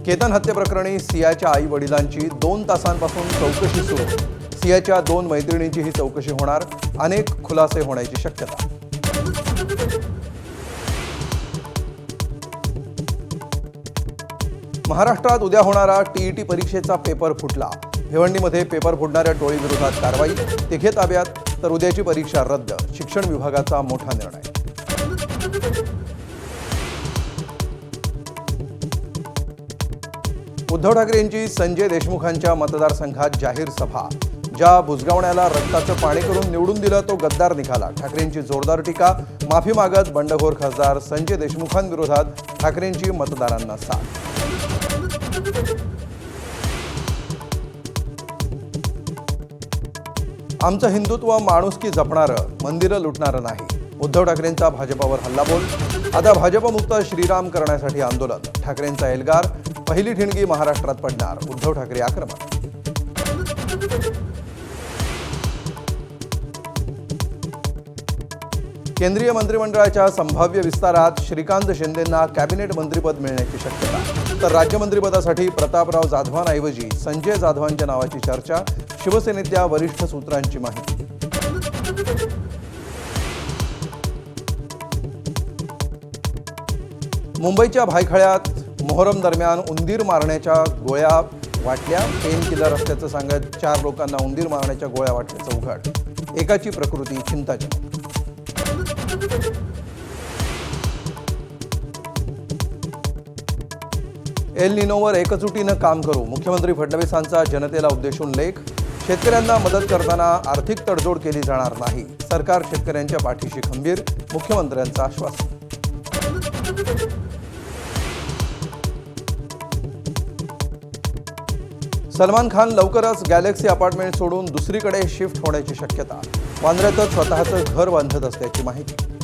केतन हत्येप्रकरणी सियाच्या आई वडिलांची 2 तासांपासून चौकशी सुरू। सियाच्या 2 मैत्रिणींचीही चौकशी होणार। अनेक खुलासे होण्याची शक्यता। महाराष्ट्रात उद्या होणारा टीईटी परीक्षेचा पेपर फुटला। भिवंडीमध्ये पेपर फोडणाऱ्या टोळीविरोधात कारवाई, तिघे ताब्यात, तर उद्याची परीक्षा रद्द। शिक्षण विभागाचा मोठा निर्णय। उद्धव ठाकरेंची संजय देशमुखांच्या मतदारसंघात जाहीर सभा। ज्या बुजगावण्याला रक्ताचं पाणी करून निवडून दिलं तो गद्दार निघाला। ठाकरेंची जोरदार टीका। माफी मागत बंडखोर खासदार संजय देशमुखांविरोधात ठाकरेंची मतदारांना साथ। आमचं हिंदुत्व माणुसकी जपणारं, मंदिरं लुटणारं नाही। उद्धव ठाकरेंचा भाजपावर हल्लाबोल। आता भाजपमुक्त श्रीराम करण्यासाठी आंदोलन। ठाकरेंचा एल्गार। पहिली ठिणगी महाराष्ट्रात पडणार। उद्धव ठाकरे आक्रमक। केंद्रीय मंत्रिमंडळाच्या संभाव्य विस्तारात श्रीकांत शिंदेंना कॅबिनेट मंत्रिपद मिळण्याची शक्यता, तर राज्यमंत्रिपदासाठी प्रतापराव जाधवांऐवजी संजय जाधवांच्या नावाची चर्चा। शिवसेनेतल्या वरिष्ठ सूत्रांची माहिती। मुंबईच्या भायखळ्यात मोहरम दरम्यान उंदीर मारण्याच्या गोळ्या वाटल्या। पेन किलर असल्याचं सांगत 4 लोकांना उंदीर मारण्याच्या गोळ्या वाटल्याचं उघड। एकाची प्रकृती चिंताजनक। एल निनोवर एकजुटीनं काम करू। मुख्यमंत्री फडणवीसांचा जनतेला उद्देशून लेख। शेतकऱ्यांना मदत करताना आर्थिक तडजोड केली जाणार नाही। सरकार शेतकऱ्यांच्या पाठीशी खंबीर। मुख्यमंत्र्यांचं आश्वासन। सलमान खान लवकरच गॅलेक्सी अपार्टमेंट सोडून दुसरीकडे शिफ्ट होण्याची शक्यता। वांद्र्यातच स्वतःचं घर बांधत असल्याची माहिती।